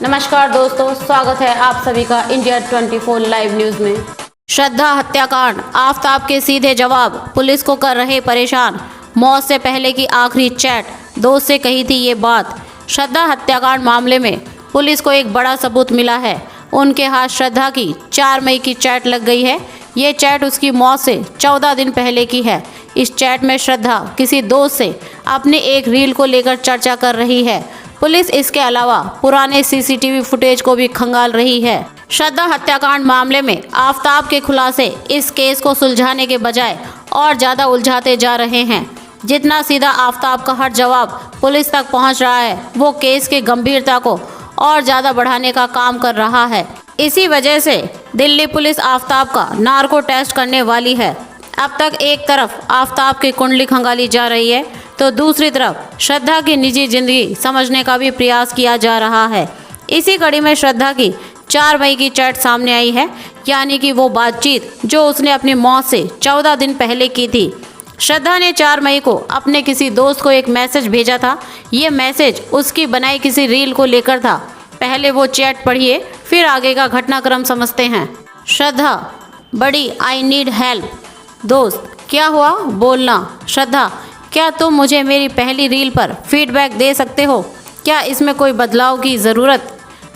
नमस्कार दोस्तों, स्वागत है आप सभी का इंडिया 24 लाइव न्यूज में। श्रद्धा हत्याकांड, आफताब के सीधे जवाब पुलिस को कर रहे परेशान। मौत से पहले की आखिरी चैट, दोस्त से कही थी ये बात। श्रद्धा हत्याकांड मामले में पुलिस को एक बड़ा सबूत मिला है। उनके हाथ श्रद्धा की 4 मई की चैट लग गई है। ये चैट उसकी मौत से 14 दिन पहले की है। इस चैट में श्रद्धा किसी दोस्त से अपनी एक रील को लेकर चर्चा कर रही है। पुलिस इसके अलावा पुराने सीसीटीवी फुटेज को भी खंगाल रही है। श्रद्धा हत्याकांड मामले में आफताब के खुलासे इस केस को सुलझाने के बजाय और ज़्यादा उलझाते जा रहे हैं। जितना सीधा आफताब का हर जवाब पुलिस तक पहुंच रहा है, वो केस की गंभीरता को और ज़्यादा बढ़ाने का काम कर रहा है। इसी वजह से दिल्ली पुलिस आफताब का नार्को टेस्ट करने वाली है। अब तक एक तरफ आफताब की कुंडली खंगाली जा रही है, तो दूसरी तरफ श्रद्धा की निजी जिंदगी समझने का भी प्रयास किया जा रहा है। इसी कड़ी में श्रद्धा की 4 मई की चैट सामने आई है, यानी कि वो बातचीत जो उसने अपनी मौत से 14 दिन पहले की थी। श्रद्धा ने 4 मई को अपने किसी दोस्त को एक मैसेज भेजा था। ये मैसेज उसकी बनाई किसी रील को लेकर था। पहले वो चैट पढ़िए, फिर आगे का घटनाक्रम समझते हैं। श्रद्धा: बड़ी, आई नीड हेल्प। दोस्त: क्या हुआ, बोलना। श्रद्धा: क्या तुम मुझे मेरी पहली रील पर फीडबैक दे सकते हो? क्या इसमें कोई बदलाव की ज़रूरत?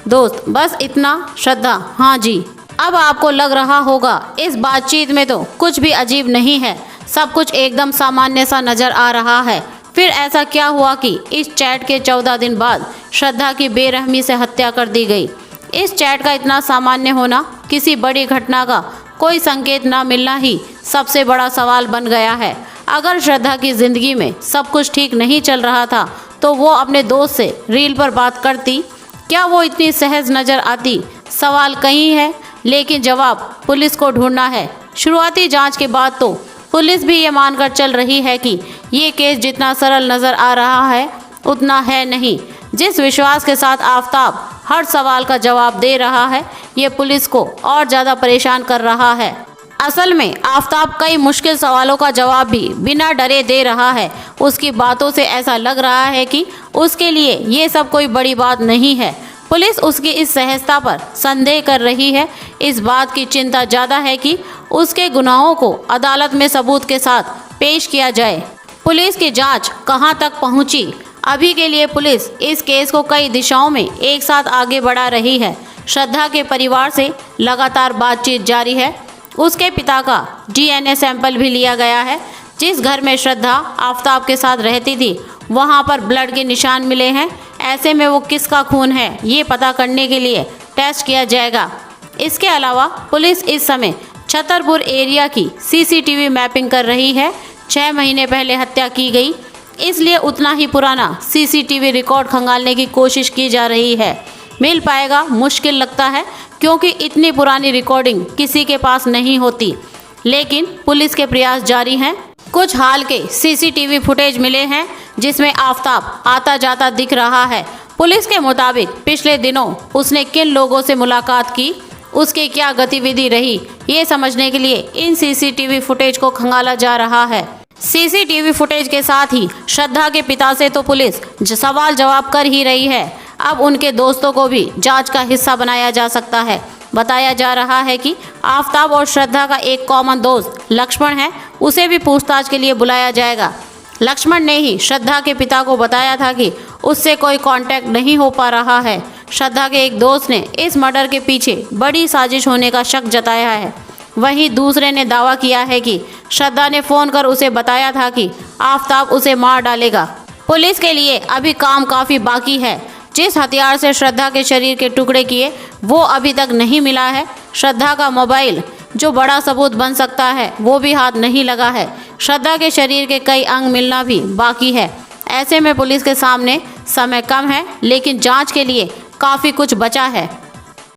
दोस्त: बस इतना। श्रद्धा: हाँ जी। अब आपको लग रहा होगा इस बातचीत में तो कुछ भी अजीब नहीं है, सब कुछ एकदम सामान्य सा नज़र आ रहा है। फिर ऐसा क्या हुआ कि इस चैट के 14 दिन बाद श्रद्धा की बेरहमी से हत्या कर दी गई? इस चैट का इतना सामान्य होना, किसी बड़ी घटना का कोई संकेत न मिलना ही सबसे बड़ा सवाल बन गया है। अगर श्रद्धा की ज़िंदगी में सब कुछ ठीक नहीं चल रहा था तो वो अपने दोस्त से रील पर बात करती? क्या वो इतनी सहज नज़र आती? सवाल कहीं है, लेकिन जवाब पुलिस को ढूंढना है। शुरुआती जांच के बाद तो पुलिस भी ये मानकर चल रही है कि ये केस जितना सरल नज़र आ रहा है उतना है नहीं। जिस विश्वास के साथ आफताब हर सवाल का जवाब दे रहा है, ये पुलिस को और ज़्यादा परेशान कर रहा है। असल में आफताब कई मुश्किल सवालों का जवाब भी बिना डरे दे रहा है। उसकी बातों से ऐसा लग रहा है कि उसके लिए ये सब कोई बड़ी बात नहीं है। पुलिस उसकी इस सहजता पर संदेह कर रही है। इस बात की चिंता ज़्यादा है कि उसके गुनाहों को अदालत में सबूत के साथ पेश किया जाए। पुलिस की जांच कहां तक पहुंची? अभी के लिए पुलिस इस केस को कई दिशाओं में एक साथ आगे बढ़ा रही है। श्रद्धा के परिवार से लगातार बातचीत जारी है। उसके पिता का DNA सैंपल भी लिया गया है। जिस घर में श्रद्धा आफताब के साथ रहती थी, वहां पर ब्लड के निशान मिले हैं। ऐसे में वो किसका खून है, ये पता करने के लिए टेस्ट किया जाएगा। इसके अलावा पुलिस इस समय छतरपुर एरिया की CCTV मैपिंग कर रही है। 6 महीने पहले हत्या की गई, इसलिए उतना ही पुराना CCTV रिकॉर्ड खंगालने की कोशिश की जा रही है। मिल पाएगा मुश्किल लगता है, क्योंकि इतनी पुरानी रिकॉर्डिंग किसी के पास नहीं होती, लेकिन पुलिस के प्रयास जारी हैं। कुछ हाल के CCTV फुटेज मिले हैं जिसमें आफताब आता जाता दिख रहा है। पुलिस के मुताबिक पिछले दिनों उसने किन लोगों से मुलाकात की, उसकी क्या गतिविधि रही, ये समझने के लिए इन CCTV फुटेज को खंगाला जा रहा है। CCTV फुटेज के साथ ही श्रद्धा के पिता से तो पुलिस सवाल जवाब कर ही रही है। अब उनके दोस्तों को भी जांच का हिस्सा बनाया जा सकता है। बताया जा रहा है कि आफताब और श्रद्धा का एक कॉमन दोस्त लक्ष्मण है, उसे भी पूछताछ के लिए बुलाया जाएगा। लक्ष्मण ने ही श्रद्धा के पिता को बताया था कि उससे कोई कांटेक्ट नहीं हो पा रहा है। श्रद्धा के एक दोस्त ने इस मर्डर के पीछे बड़ी साजिश होने का शक जताया है। वहीं दूसरे ने दावा किया है कि श्रद्धा ने फ़ोन कर उसे बताया था कि आफताब उसे मार डालेगा। पुलिस के लिए अभी काम काफ़ी बाकी है। जिस हथियार से श्रद्धा के शरीर के टुकड़े किए, वो अभी तक नहीं मिला है। श्रद्धा का मोबाइल, जो बड़ा सबूत बन सकता है, वो भी हाथ नहीं लगा है। श्रद्धा के शरीर के कई अंग मिलना भी बाकी है। ऐसे में पुलिस के सामने समय कम है, लेकिन जांच के लिए काफ़ी कुछ बचा है।